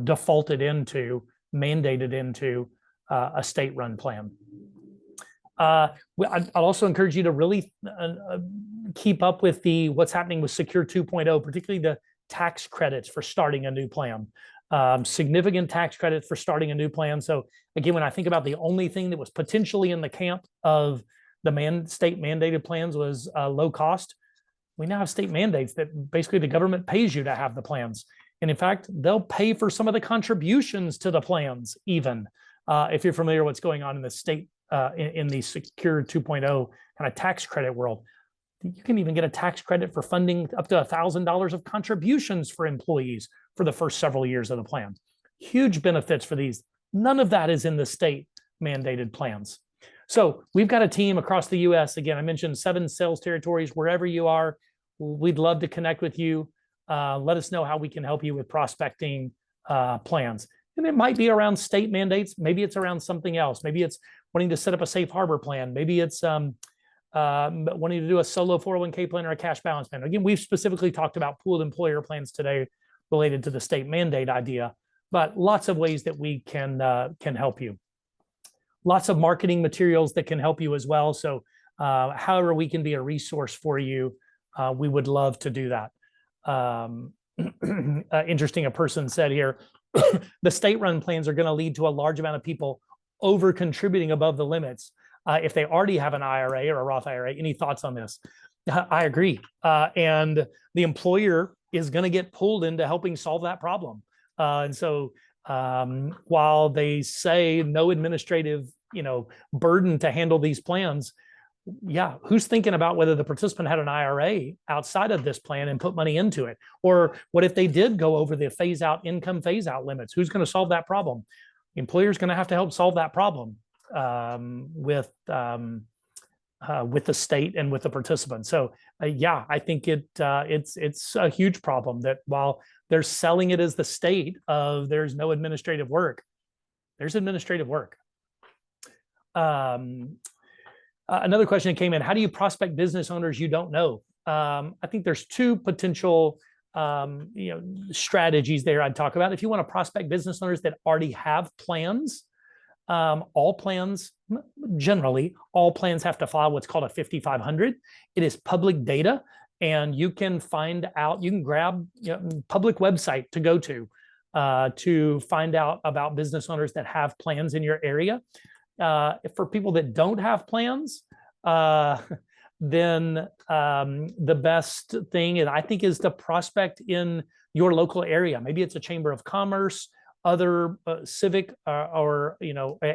defaulted into, mandated into a state-run plan. I'd also encourage you to really keep up with what's happening with Secure 2.0, particularly the tax credits for starting a new plan. Significant tax credits for starting a new plan. So again, when I think about the only thing that was potentially in the camp of the state mandated plans was low cost, we now have state mandates that basically the government pays you to have the plans. And in fact, they'll pay for some of the contributions to the plans, even if you're familiar with what's going on in the state, in the Secure 2.0 kind of tax credit world. You can even get a tax credit for funding up to $1,000 of contributions for employees for the first several years of the plan. Huge benefits for these. None of that is in the state mandated plans. So we've got a team across the US. Again, I mentioned 7 sales territories. Wherever you are, we'd love to connect with you. Let us know how we can help you with prospecting plans. And it might be around state mandates. Maybe it's around something else. Maybe it's wanting to set up a safe harbor plan. Maybe it's wanting to do a solo 401k plan or a cash balance plan. Again, we've specifically talked about pooled employer plans today related to the state mandate idea, but lots of ways that we can help you. Lots of marketing materials that can help you as well. So however we can be a resource for you, we would love to do that. Interesting, a person said here, the state-run plans are going to lead to a large amount of people over contributing above the limits if they already have an IRA or a Roth IRA. Any thoughts on this? I agree. And the employer is going to get pulled into helping solve that problem. And so while they say no administrative, burden to handle these plans, yeah, who's thinking about whether the participant had an IRA outside of this plan and put money into it? Or what if they did go over the income phase out limits? Who's going to solve that problem? the employer is going to have to help solve that problem with the state and with the participants. So yeah, I think it's a huge problem that while they're selling it as the state of there's no administrative work, there's administrative work. Another question that came in: how do you prospect business owners you don't know? I think there's two potential strategies there I'd talk about. If you want to prospect business owners that already have plans, all plans have to file what's called a 5500. It is public data, and you can find out, you can grab public website to go to find out about business owners that have plans in your area. For people that don't have plans, then the best thing, I think, is to prospect in your local area. Maybe it's a chamber of commerce, other civic or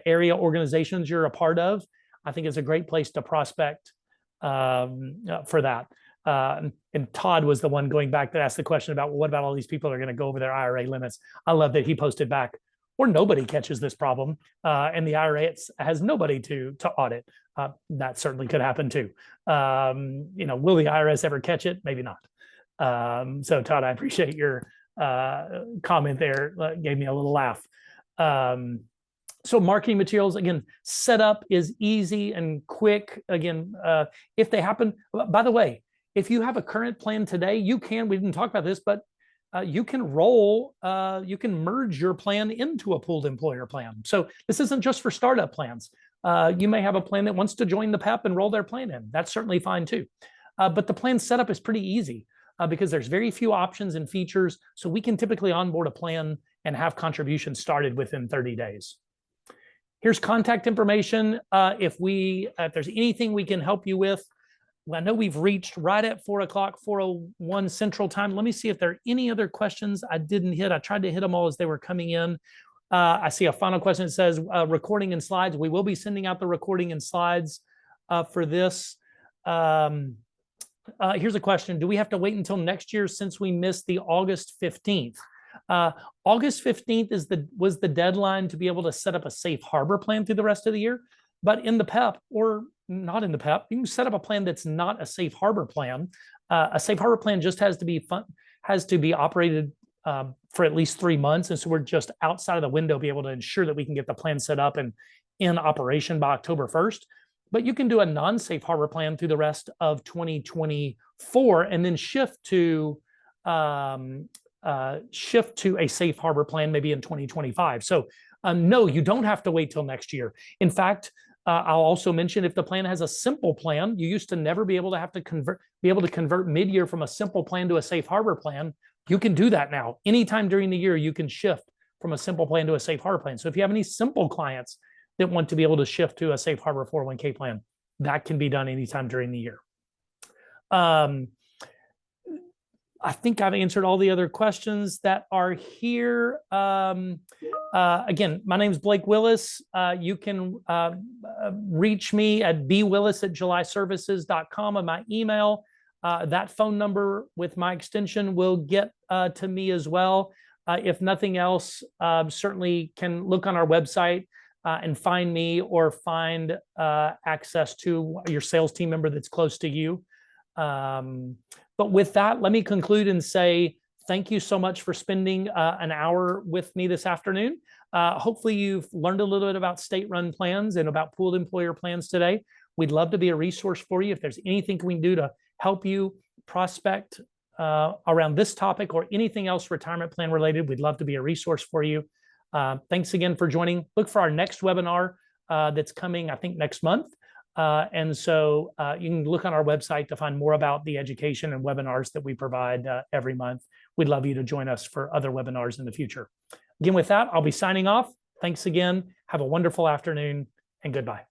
area organizations you're a part of. I think it's a great place to prospect for that. And Todd was the one going back to ask the question about, well, what about all these people that are going to go over their IRA limits? I love that he posted back, or nobody catches this problem, and the IRA has nobody to audit. That certainly could happen too. Will the IRS ever catch it? Maybe not. So Todd, I appreciate your comment there. Gave me a little laugh. So marketing materials, again, setup is easy and quick. Again, if they happen, by the way, if you have a current plan today, we didn't talk about this, but you can merge your plan into a pooled employer plan. So this isn't just for startup plans. You may have a plan that wants to join the PEP and roll their plan in. That's certainly fine too. But the plan setup is pretty easy because there's very few options and features. So we can typically onboard a plan and have contributions started within 30 days. Here's contact information. If there's anything we can help you with. I know we've reached right at 4 o'clock, 4:01 Central Time. Let me see if there are any other questions I didn't hit. I tried to hit them all as they were coming in. I see a final question that says recording and slides. We will be sending out the recording and slides for this. Here's a question. Do we have to wait until next year since we missed the August 15th? August 15th was the deadline to be able to set up a safe harbor plan through the rest of the year. But in the PEP, or not in the PEP, you can set up a plan that's not a safe harbor plan. A safe harbor plan just has to be operated for at least 3 months. And so we're just outside of the window, be able to ensure that we can get the plan set up and in operation by October 1st. But you can do a non-safe harbor plan through the rest of 2024 and then shift to a safe harbor plan maybe in 2025. So no, you don't have to wait till next year. In fact, I'll also mention, if the plan has a simple plan, you used to never be able to convert mid-year from a simple plan to a safe harbor plan. You can do that now. Anytime during the year, you can shift from a simple plan to a safe harbor plan. So if you have any simple clients that want to be able to shift to a safe harbor 401k plan, that can be done anytime during the year. I think I've answered all the other questions that are here. Again, my name is Blake Willis. You can reach me at bwillis@julyservices.com on my email. That phone number with my extension will get to me as well. If nothing else, certainly can look on our website and find me, or find access to your sales team member that's close to you. But with that, let me conclude and say thank you so much for spending an hour with me this afternoon. Hopefully you've learned a little bit about state-run plans and about pooled employer plans today. We'd love to be a resource for you. If there's anything we can do to help you prospect around this topic or anything else retirement plan related, we'd love to be a resource for you. Thanks again for joining. Look for our next webinar that's coming, I think, next month. And so you can look on our website to find more about the education and webinars that we provide every month. We'd love you to join us for other webinars in the future. Again, with that, I'll be signing off. Thanks again. Have a wonderful afternoon, and goodbye.